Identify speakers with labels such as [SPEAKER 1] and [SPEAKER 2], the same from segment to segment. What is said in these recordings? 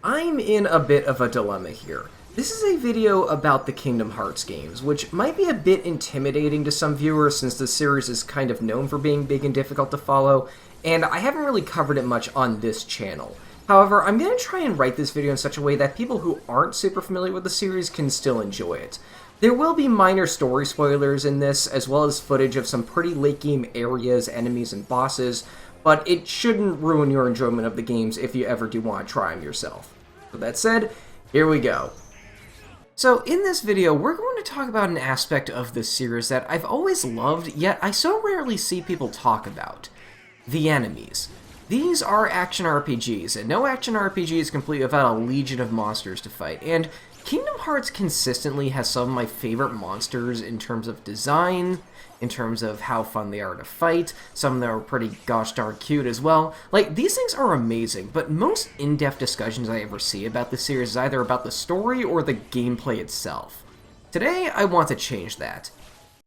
[SPEAKER 1] I'm in a bit of a dilemma here. This is a video about the Kingdom Hearts games, which might be a bit intimidating to some viewers since the series is kind of known for being big and difficult to follow, and I haven't really covered it much on this channel. However, I'm going to try and write this video in such a way that people who aren't super familiar with the series can still enjoy it. There will be minor story spoilers in this, as well as footage of some pretty late game areas, enemies, and bosses, but it shouldn't ruin your enjoyment of the games if you ever do want to try them yourself. With that said, here we go. So in this video, we're going to talk about an aspect of this series that I've always loved, yet I so rarely see people talk about. The enemies. These are action RPGs, and no action RPG is complete without a legion of monsters to fight, and Kingdom Hearts consistently has some of my favorite monsters in terms of design, in terms of how fun they are to fight. Some of them are pretty gosh darn cute as well. Like, these things are amazing, but most in-depth discussions I ever see about the series is either about the story or the gameplay itself. Today, I want to change that.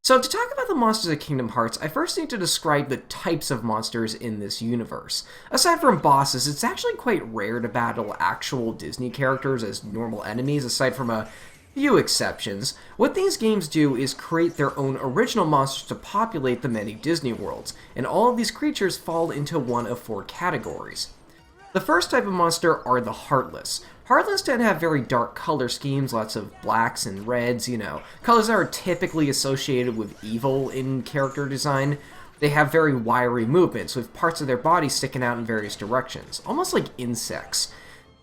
[SPEAKER 1] So to talk about the monsters of Kingdom Hearts, I first need to describe the types of monsters in this universe. Aside from bosses, it's actually quite rare to battle actual Disney characters as normal enemies, aside from a few exceptions. What these games do is create their own original monsters to populate the many Disney worlds, and all of these creatures fall into one of four categories. The first type of monster are the Heartless. Heartless tend to have very dark color schemes, lots of blacks and reds, colors that are typically associated with evil in character design. They have very wiry movements, with parts of their body sticking out in various directions, almost like insects.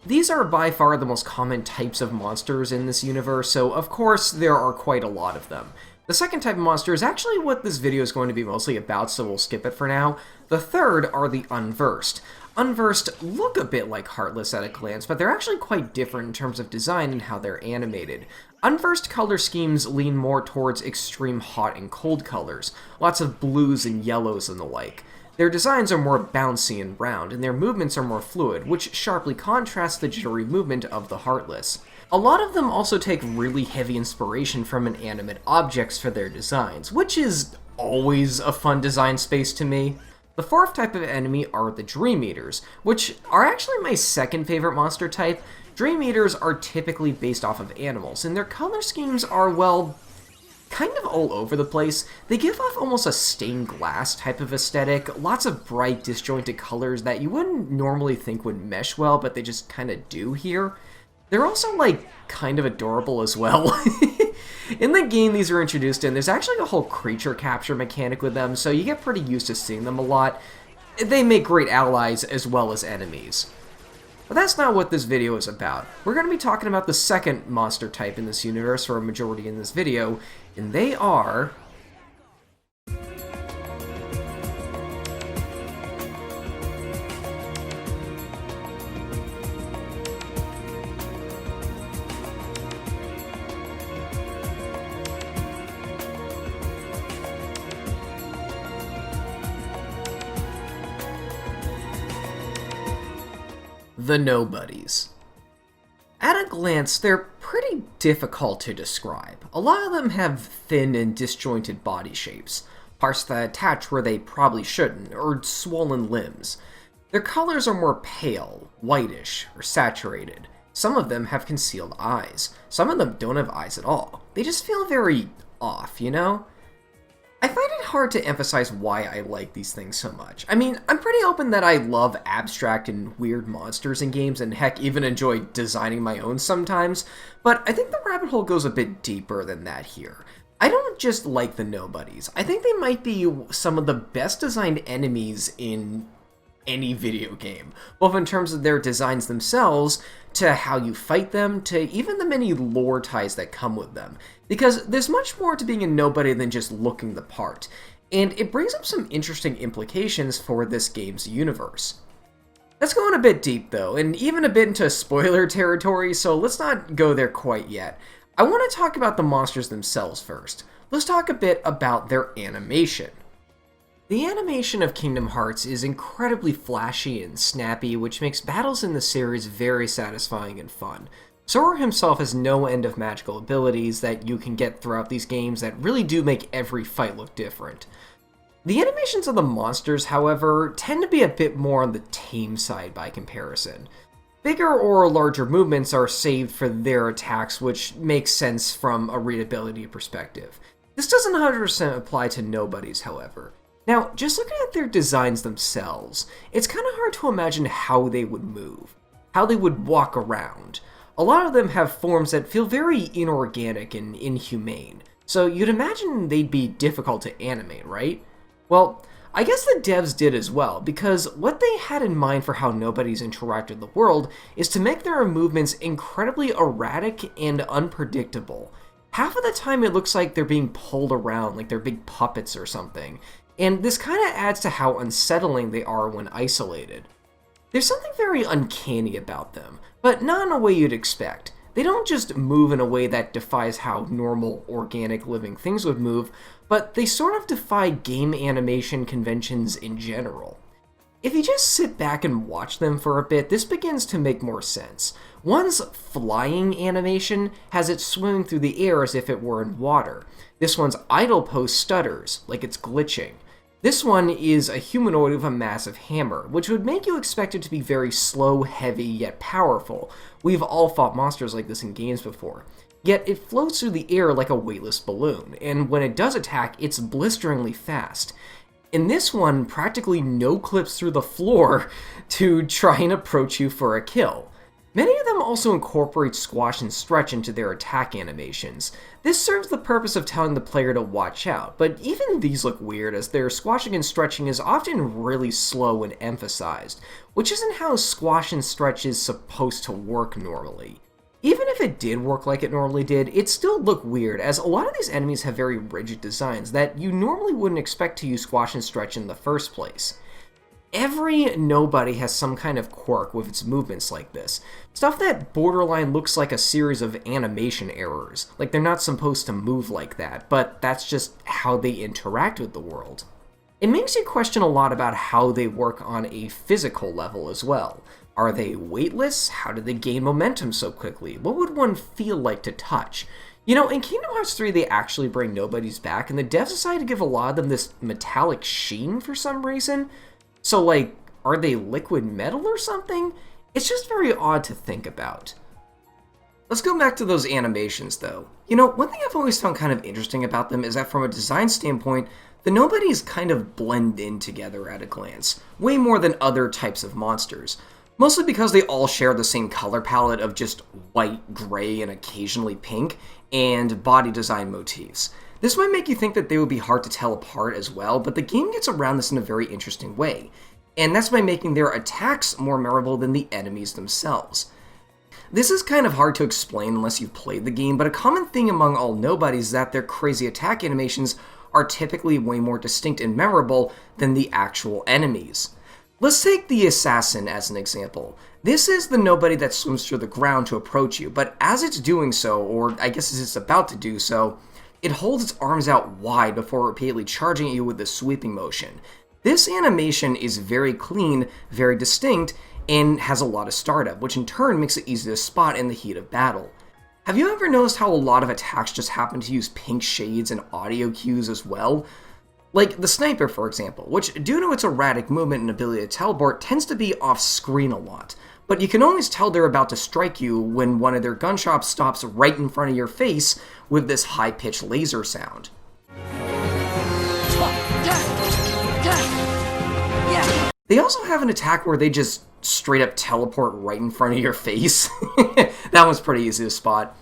[SPEAKER 1] These are by far the most common types of monsters in this universe, so of course there are quite a lot of them. The second type of monster is actually what this video is going to be mostly about, so we'll skip it for now. The third are the Unversed. Unversed look a bit like Heartless at a glance, but they're actually quite different in terms of design and how they're animated. Unversed color schemes lean more towards extreme hot and cold colors, lots of blues and yellows and the like. Their designs are more bouncy and round, and their movements are more fluid, which sharply contrasts the jittery movement of the Heartless. A lot of them also take really heavy inspiration from inanimate objects for their designs, which is always a fun design space to me. The fourth type of enemy are the Dream Eaters, which are actually my second favorite monster type. Dream Eaters are typically based off of animals, and their color schemes are, well, kind of all over the place. They give off almost a stained glass type of aesthetic, lots of bright, disjointed colors that you wouldn't normally think would mesh well, but they just kind of do here. They're also, kind of adorable as well. In the game these are introduced in, there's actually a whole creature capture mechanic with them, so you get pretty used to seeing them a lot. They make great allies as well as enemies. But that's not what this video is about. We're going to be talking about the second monster type in this universe for a majority in this video, and they are the Nobodies. At a glance, they're pretty difficult to describe. A lot of them have thin and disjointed body shapes, parts that attach where they probably shouldn't, or swollen limbs. Their colors are more pale, whitish, or saturated. Some of them have concealed eyes. Some of them don't have eyes at all. They just feel very off, I find it hard to emphasize why I like these things so much. I mean, I'm pretty open that I love abstract and weird monsters in games, and heck, even enjoy designing my own sometimes, but I think the rabbit hole goes a bit deeper than that here. I don't just like the Nobodies. I think they might be some of the best designed enemies in any video game, both in terms of their designs themselves, to how you fight them, to even the many lore ties that come with them. Because there's much more to being a nobody than just looking the part, and it brings up some interesting implications for this game's universe. That's going a bit deep though, and even a bit into spoiler territory, so let's not go there quite yet. I want to talk about the monsters themselves first. Let's talk a bit about their animation. The animation of Kingdom Hearts is incredibly flashy and snappy, which makes battles in the series very satisfying and fun. Sora himself has no end of magical abilities that you can get throughout these games that really do make every fight look different. The animations of the monsters, however, tend to be a bit more on the tame side by comparison. Bigger or larger movements are saved for their attacks, which makes sense from a readability perspective. This doesn't 100% apply to Nobodies, however. Now, just looking at their designs themselves, it's kind of hard to imagine how they would move, how they would walk around. A lot of them have forms that feel very inorganic and inhumane, so you'd imagine they'd be difficult to animate, right? Well, I guess the devs did as well, because what they had in mind for how Nobodies interact with the world is to make their movements incredibly erratic and unpredictable. Half of the time it looks like they're being pulled around, like they're big puppets or something, and this kind of adds to how unsettling they are when isolated. There's something very uncanny about them, but not in a way you'd expect. They don't just move in a way that defies how normal, organic living things would move, but they sort of defy game animation conventions in general. If you just sit back and watch them for a bit, this begins to make more sense. One's flying animation has it swimming through the air as if it were in water. This one's idle pose stutters, like it's glitching. This one is a humanoid with a massive hammer, which would make you expect it to be very slow, heavy, yet powerful. We've all fought monsters like this in games before. Yet it floats through the air like a weightless balloon, and when it does attack, it's blisteringly fast. In this one, practically no clips through the floor to try and approach you for a kill. Many of them also incorporate squash and stretch into their attack animations. This serves the purpose of telling the player to watch out, but even these look weird as their squashing and stretching is often really slow and emphasized, which isn't how squash and stretch is supposed to work normally. Even if it did work like it normally did, it still looked weird, as a lot of these enemies have very rigid designs that you normally wouldn't expect to use squash and stretch in the first place. Every Nobody has some kind of quirk with its movements like this. Stuff that borderline looks like a series of animation errors, like they're not supposed to move like that, but that's just how they interact with the world. It makes you question a lot about how they work on a physical level as well. Are they weightless? How do they gain momentum so quickly? What would one feel like to touch? You know, in Kingdom Hearts 3 they actually bring Nobodies back, and the devs decided to give a lot of them this metallic sheen for some reason. So, like, are they liquid metal or something? It's just very odd to think about. Let's go back to those animations, though. You know, one thing I've always found kind of interesting about them is that from a design standpoint, the Nobodies kind of blend in together at a glance, way more than other types of monsters. Mostly because they all share the same color palette of just white, gray, and occasionally pink, and body design motifs. This might make you think that they would be hard to tell apart as well, but the game gets around this in a very interesting way, and that's by making their attacks more memorable than the enemies themselves. This is kind of hard to explain unless you've played the game, but a common thing among all Nobodies is that their crazy attack animations are typically way more distinct and memorable than the actual enemies. Let's take the Assassin as an example. This is the Nobody that swims through the ground to approach you, but as it's doing so, or I guess as it's about to do so, it holds its arms out wide before repeatedly charging at you with a sweeping motion. This animation is very clean, very distinct, and has a lot of startup, which in turn makes it easy to spot in the heat of battle. Have you ever noticed how a lot of attacks just happen to use pink shades and audio cues as well? Like the Sniper, for example, which, due to its erratic movement and ability to teleport, tends to be off-screen a lot. But you can always tell they're about to strike you when one of their gunshots stops right in front of your face with this high-pitched laser sound. They also have an attack where they just straight up teleport right in front of your face. That one's pretty easy to spot.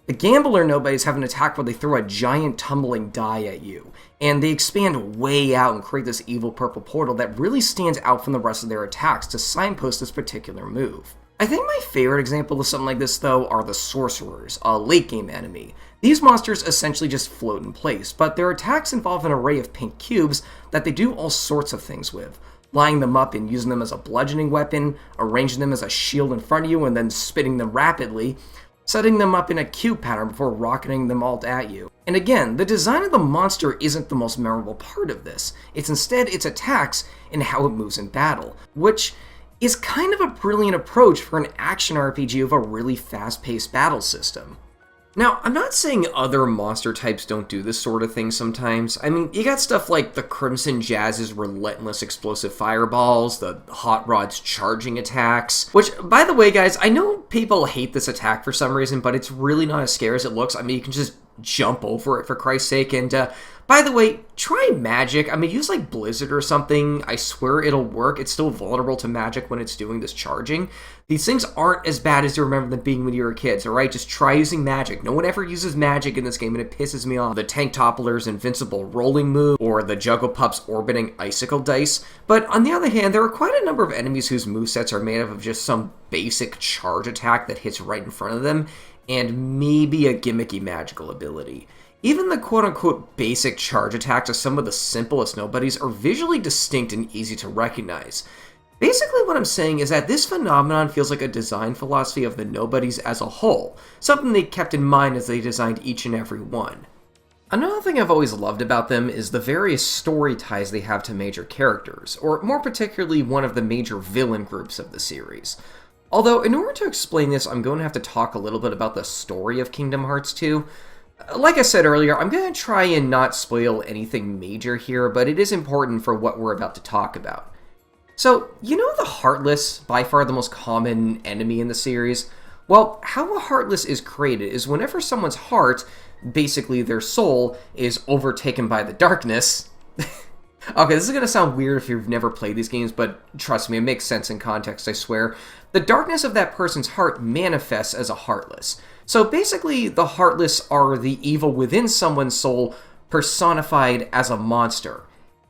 [SPEAKER 1] The Gambler Nobodies have an attack where they throw a giant tumbling die at you, and they expand way out and create this evil purple portal that really stands out from the rest of their attacks to signpost this particular move. I think my favorite example of something like this, though, are the Sorcerers, a late-game enemy. These monsters essentially just float in place, but their attacks involve an array of pink cubes that they do all sorts of things with. Lining them up and using them as a bludgeoning weapon, arranging them as a shield in front of you and then spinning them rapidly, setting them up in a cube pattern before rocketing them all at you. And again, the design of the monster isn't the most memorable part of this. It's instead its attacks and how it moves in battle, which is kind of a brilliant approach for an action RPG of a really fast-paced battle system. Now, I'm not saying other monster types don't do this sort of thing sometimes. I mean, you got stuff like the Crimson Jazz's relentless explosive fireballs, the Hot Rod's charging attacks, which, by the way, guys, I know people hate this attack for some reason, but it's really not as scary as it looks. I mean, you can just jump over it, for Christ's sake, and, by the way, try magic. I mean, use, like, Blizzard or something. I swear it'll work. It's still vulnerable to magic when it's doing this charging. These things aren't as bad as you remember them being when you were kids, alright? Just try using magic. No one ever uses magic in this game, and it pisses me off. The Tank Toppler's invincible rolling move, or the Juggle Pup's orbiting icicle dice. But on the other hand, there are quite a number of enemies whose movesets are made up of just some basic charge attack that hits right in front of them, and maybe a gimmicky magical ability. Even the quote-unquote basic charge attacks of some of the simplest nobodies are visually distinct and easy to recognize. Basically what I'm saying is that this phenomenon feels like a design philosophy of the nobodies as a whole, something they kept in mind as they designed each and every one. Another thing I've always loved about them is the various story ties they have to major characters, or more particularly one of the major villain groups of the series. Although, in order to explain this, I'm going to have to talk a little bit about the story of Kingdom Hearts 2. Like I said earlier, I'm going to try and not spoil anything major here, but it is important for what we're about to talk about. So, you know the Heartless, by far the most common enemy in the series? Well, how a Heartless is created is whenever someone's heart, basically their soul, is overtaken by the darkness. Okay, this is going to sound weird if you've never played these games, but trust me, it makes sense in context, I swear. The darkness of that person's heart manifests as a Heartless. So basically, the Heartless are the evil within someone's soul personified as a monster.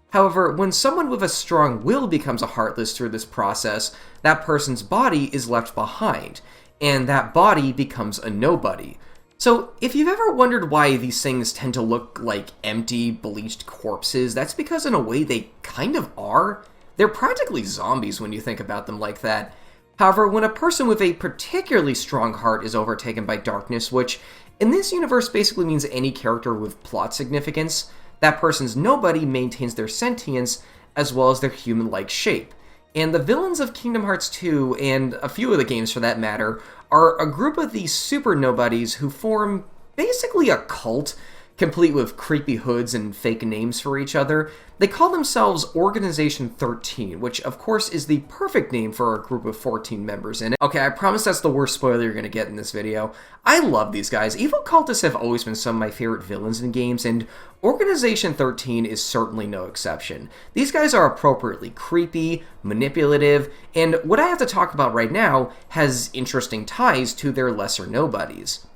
[SPEAKER 1] However, when someone with a strong will becomes a Heartless through this process, that person's body is left behind, and that body becomes a nobody. So, if you've ever wondered why these things tend to look like empty, bleached corpses, that's because in a way they kind of are. They're practically zombies when you think about them like that. However, when a person with a particularly strong heart is overtaken by darkness, which in this universe basically means any character with plot significance, that person's nobody maintains their sentience as well as their human-like shape. And the villains of Kingdom Hearts 2, and a few of the games for that matter, are a group of these super nobodies who form basically a cult, complete with creepy hoods and fake names for each other. They call themselves Organization 13, which of course is the perfect name for a group of 14 members in it. Okay, I promise that's the worst spoiler you're gonna get in this video. I love these guys. Evil cultists have always been some of my favorite villains in games, and Organization 13 is certainly no exception. These guys are appropriately creepy, manipulative, and what I have to talk about right now has interesting ties to their lesser nobodies.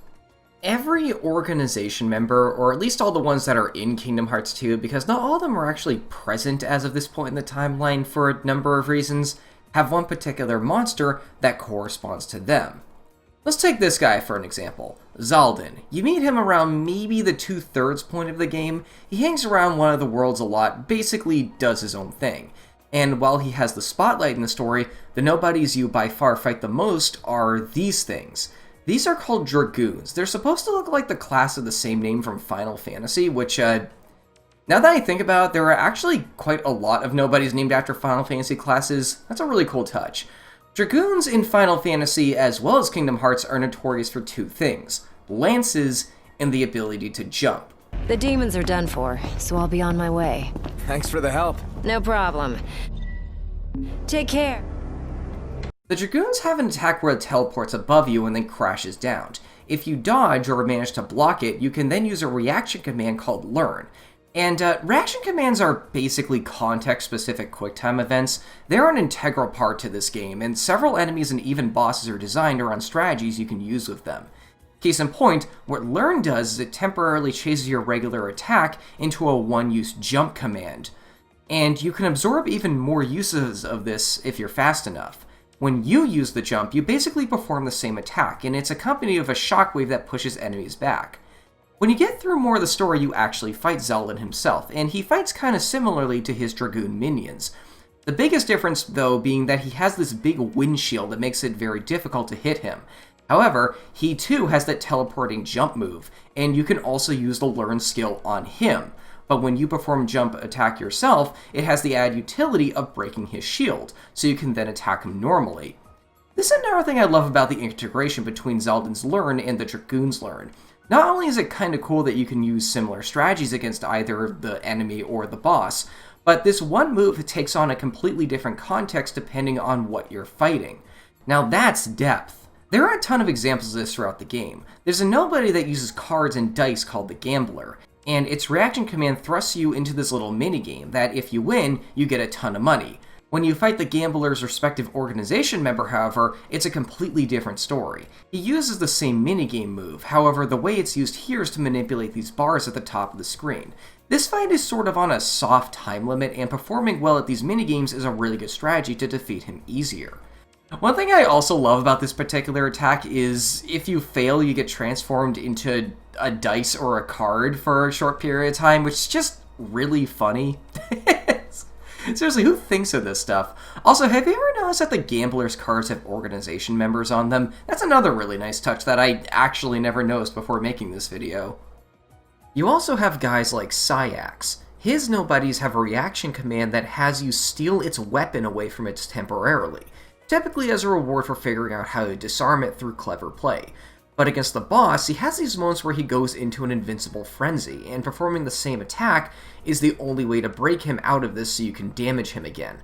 [SPEAKER 1] Every organization member, or at least all the ones that are in Kingdom Hearts 2, because not all of them are actually present as of this point in the timeline for a number of reasons, have one particular monster that corresponds to them. Let's take this guy for an example. Xaldin. You meet him around maybe the 2/3 point of the game. He hangs around one of the worlds a lot, basically does his own thing. And while he has the spotlight in the story, the nobodies you by far fight the most are these things. These are called Dragoons. They're supposed to look like the class of the same name from Final Fantasy, which, now that I think about it, there are actually quite a lot of nobodies named after Final Fantasy classes. That's a really cool touch. Dragoons in Final Fantasy, as well as Kingdom Hearts, are notorious for two things: lances and the ability to jump.
[SPEAKER 2] The demons are done for, so I'll be on my way.
[SPEAKER 3] Thanks for the help.
[SPEAKER 2] No problem. Take care.
[SPEAKER 1] The Dragoons have an attack where it teleports above you and then crashes down. If you dodge or manage to block it, you can then use a reaction command called Learn. And reaction commands are basically context-specific QuickTime events. They're an integral part to this game, and several enemies and even bosses are designed around strategies you can use with them. Case in point, what Learn does is it temporarily changes your regular attack into a one-use jump command. And you can absorb even more uses of this if you're fast enough. When you use the jump, you basically perform the same attack, and it's accompanied with a shockwave that pushes enemies back. When you get through more of the story, you actually fight Xaldin himself, and he fights kind of similarly to his Dragoon minions. The biggest difference, though, being that he has this big windshield that makes it very difficult to hit him. However, he too has that teleporting jump move, and you can also use the Learn skill on him. But when you perform jump attack yourself, it has the added utility of breaking his shield, so you can then attack him normally. This is another thing I love about the integration between Xaldin's Learn and the Dragoon's Learn. Not only is it kind of cool that you can use similar strategies against either the enemy or the boss, but this one move takes on a completely different context depending on what you're fighting. Now that's depth. There are a ton of examples of this throughout the game. There's a nobody that uses cards and dice called the Gambler, and its reaction command thrusts you into this little minigame that if you win, you get a ton of money. When you fight the Gambler's respective organization member, however, it's a completely different story. He uses the same minigame move, however the way it's used here is to manipulate these bars at the top of the screen. This fight is sort of on a soft time limit, and performing well at these minigames is a really good strategy to defeat him easier. One thing I also love about this particular attack is if you fail, you get transformed into a dice or a card for a short period of time, which is just really funny. Seriously, who thinks of this stuff? Also, have you ever noticed that the Gambler's cards have organization members on them? That's another really nice touch that I actually never noticed before making this video. You also have guys like Syax. His nobodies have a reaction command that has you steal its weapon away from it temporarily, typically as a reward for figuring out how to disarm it through clever play. But against the boss, he has these moments where he goes into an invincible frenzy, and performing the same attack is the only way to break him out of this so you can damage him again.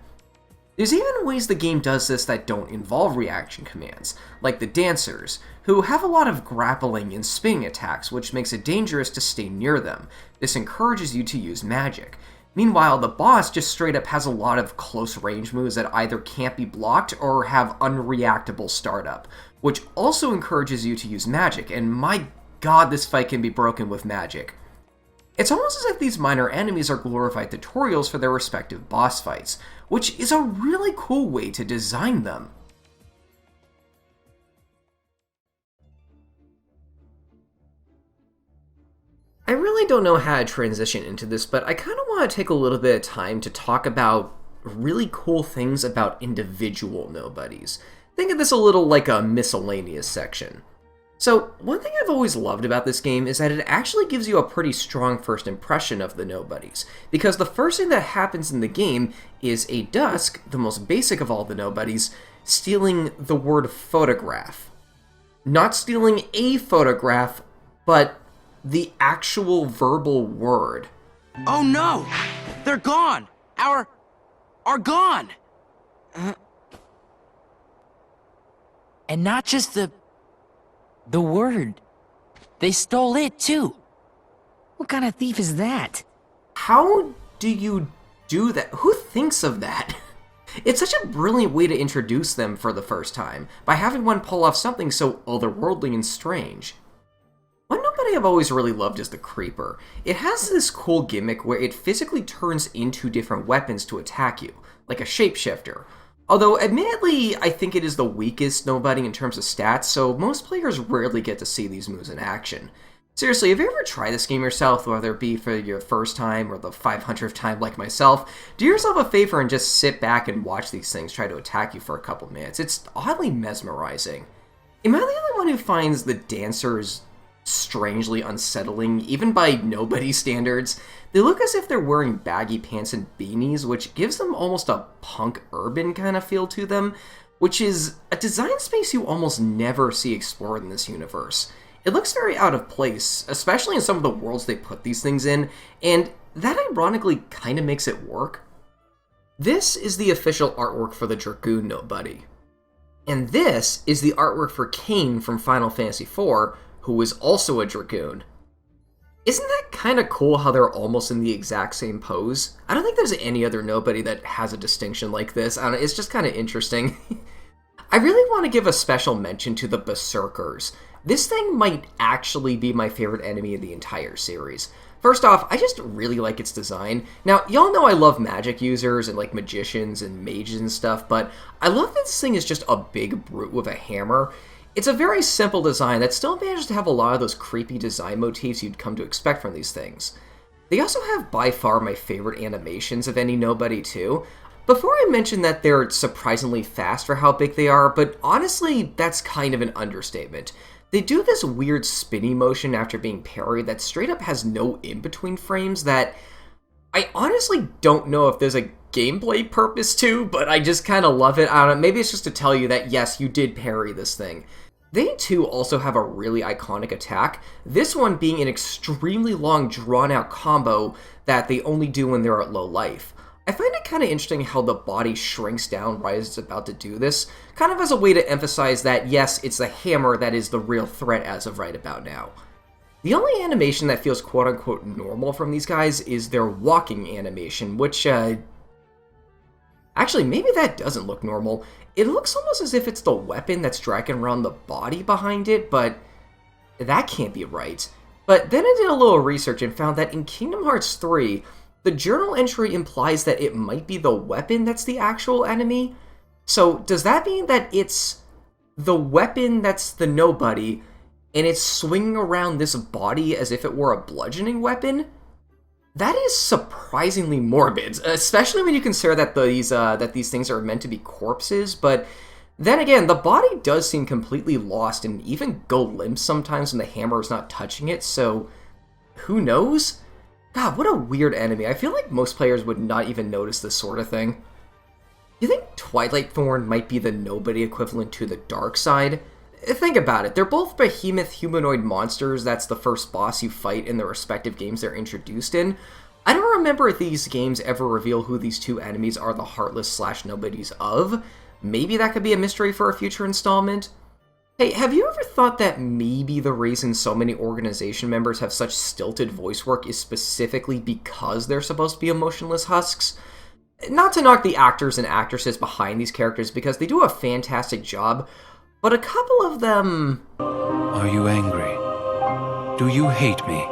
[SPEAKER 1] There's even ways the game does this that don't involve reaction commands, like the Dancers, who have a lot of grappling and spinning attacks, which makes it dangerous to stay near them. This encourages you to use magic. Meanwhile, the boss just straight up has a lot of close range moves that either can't be blocked or have unreactable startup, which also encourages you to use magic, and my god, this fight can be broken with magic. It's almost as if these minor enemies are glorified tutorials for their respective boss fights, which is a really cool way to design them. I really don't know how to transition into this, but I kind of want to take a little bit of time to talk about really cool things about individual nobodies. Think of this a little like a miscellaneous section. So, one thing I've always loved about this game is that it actually gives you a pretty strong first impression of the nobodies, because the first thing that happens in the game is a Dusk, the most basic of all the nobodies, stealing the word photograph. Not stealing a photograph, but the actual verbal word.
[SPEAKER 3] Oh no! They're gone! Are gone! And not just the word. They stole it too.
[SPEAKER 4] What kind of thief is that?
[SPEAKER 1] How do you do that? Who thinks of that? It's such a brilliant way to introduce them for the first time, by having one pull off something so otherworldly and strange. One nobody I've always really loved is the Creeper. It has this cool gimmick where it physically turns into different weapons to attack you, like a shapeshifter. Although, admittedly, I think it is the weakest nobody in terms of stats, so most players rarely get to see these moves in action. Seriously, have you ever tried this game yourself, whether it be for your first time or the 500th time like myself? Do yourself a favor and just sit back and watch these things try to attack you for a couple minutes. It's oddly mesmerizing. Am I the only one who finds the Dancers strangely unsettling, even by nobody standards? They look as if they're wearing baggy pants and beanies, which gives them almost a punk urban kind of feel to them, which is a design space you almost never see explored in this universe. It looks very out of place, especially in some of the worlds they put these things in, and that ironically kind of makes it work. This is the official artwork for the Dragoon nobody. And this is the artwork for Kain from Final Fantasy IV, who is also a Dragoon. Isn't that kind of cool how they're almost in the exact same pose? I don't think there's any other nobody that has a distinction like this. I don't know, it's just kind of interesting. I really want to give a special mention to the Beserkers. This thing might actually be my favorite enemy in the entire series. First off, I just really like its design. Now, y'all know I love magic users and like magicians and mages and stuff, but I love that this thing is just a big brute with a hammer. It's a very simple design that still manages to have a lot of those creepy design motifs you'd come to expect from these things. They also have by far my favorite animations of any nobody too. Before I mention that they're surprisingly fast for how big they are, but honestly, that's kind of an understatement. They do this weird spinny motion after being parried that straight up has no in-between frames that I honestly don't know if there's a gameplay purpose to, but I just kind of love it. I don't know, maybe it's just to tell you that yes, you did parry this thing. They too also have a really iconic attack, this one being an extremely long drawn-out combo that they only do when they're at low life. I find it kind of interesting how the body shrinks down right as it's about to do this, kind of as a way to emphasize that yes, it's the hammer that is the real threat as of right about now. The only animation that feels quote-unquote normal from these guys is their walking animation, which, actually, maybe that doesn't look normal. It looks almost as if it's the weapon that's dragging around the body behind it, but that can't be right. But then I did a little research and found that in Kingdom Hearts 3, the journal entry implies that it might be the weapon that's the actual enemy. So does that mean that it's the weapon that's the nobody, and it's swinging around this body as if it were a bludgeoning weapon? That is surprisingly morbid, especially when you consider that these things are meant to be corpses, but then again, the body does seem completely lost and even go limp sometimes when the hammer is not touching it, so who knows? God, what a weird enemy. I feel like most players would not even notice this sort of thing. Do you think Twilight Thorn might be the nobody equivalent to the dark side? Think about it, they're both behemoth humanoid monsters. That's the first boss you fight in the respective games they're introduced in. I don't remember if these games ever reveal who these two enemies are the Heartless/Nobodies of. Maybe that could be a mystery for a future installment. Hey, have you ever thought that maybe the reason so many organization members have such stilted voice work is specifically because they're supposed to be emotionless husks? Not to knock the actors and actresses behind these characters, because they do a fantastic job, but a couple of them...
[SPEAKER 5] Are you angry? Do you hate me?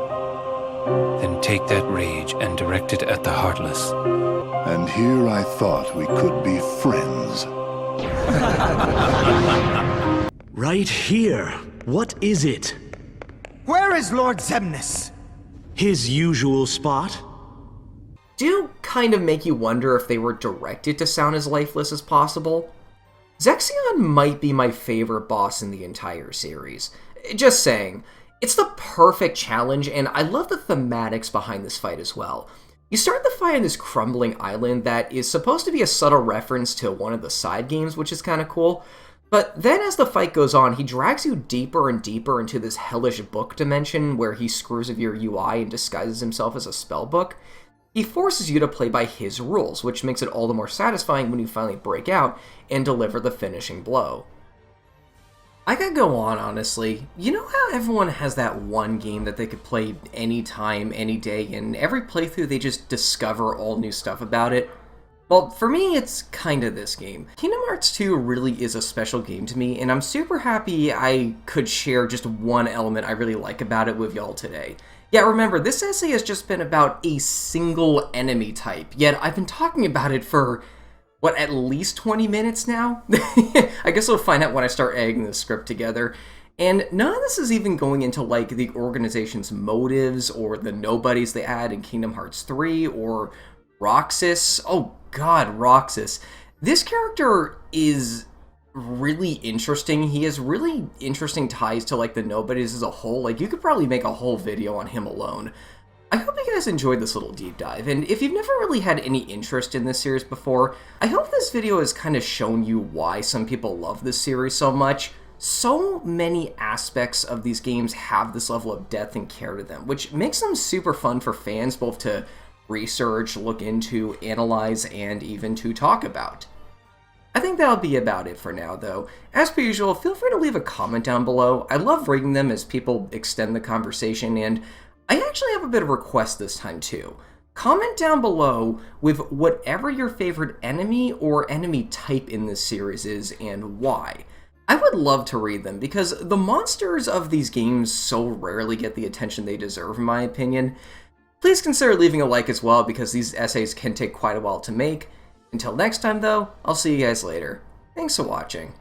[SPEAKER 5] Then take that rage and direct it at the Heartless.
[SPEAKER 6] And here I thought we could be friends.
[SPEAKER 7] Right here. What is it?
[SPEAKER 8] Where is Lord Xemnas?
[SPEAKER 7] His usual spot?
[SPEAKER 1] Do kind of make you wonder if they were directed to sound as lifeless as possible. Zexion might be my favorite boss in the entire series. Just saying. It's the perfect challenge, and I love the thematics behind this fight as well. You start the fight on this crumbling island that is supposed to be a subtle reference to one of the side games, which is kind of cool. But then as the fight goes on, he drags you deeper and deeper into this hellish book dimension where he screws with your UI and disguises himself as a spellbook. He forces you to play by his rules, which makes it all the more satisfying when you finally break out and deliver the finishing blow. I could go on, honestly. You know how everyone has that one game that they could play anytime, any day, and every playthrough they just discover all new stuff about it? Well, for me, it's kinda this game. Kingdom Hearts 2 really is a special game to me, and I'm super happy I could share just one element I really like about it with y'all today. Yeah, remember, this essay has just been about a single enemy type, yet I've been talking about it for, what, at least 20 minutes now? I guess we'll find out when I start editing the script together. And none of this is even going into, like, the organization's motives, or the nobodies they add in Kingdom Hearts 3, or Roxas. Oh god, Roxas. This character is really interesting. He has really interesting ties to, like, the nobodies as a whole. Like, you could probably make a whole video on him alone. I hope you guys enjoyed this little deep dive, and if you've never really had any interest in this series before, I hope this video has kind of shown you why some people love this series so much. So many aspects of these games have this level of depth and care to them, which makes them super fun for fans both to research, look into, analyze, and even to talk about. I think that'll be about it for now, though. As per usual, feel free to leave a comment down below. I love reading them as people extend the conversation, and I actually have a bit of a request this time, too. Comment down below with whatever your favorite enemy or enemy type in this series is and why. I would love to read them, because the monsters of these games so rarely get the attention they deserve, in my opinion. Please consider leaving a like as well, because these essays can take quite a while to make. Until next time, though, I'll see you guys later. Thanks for watching.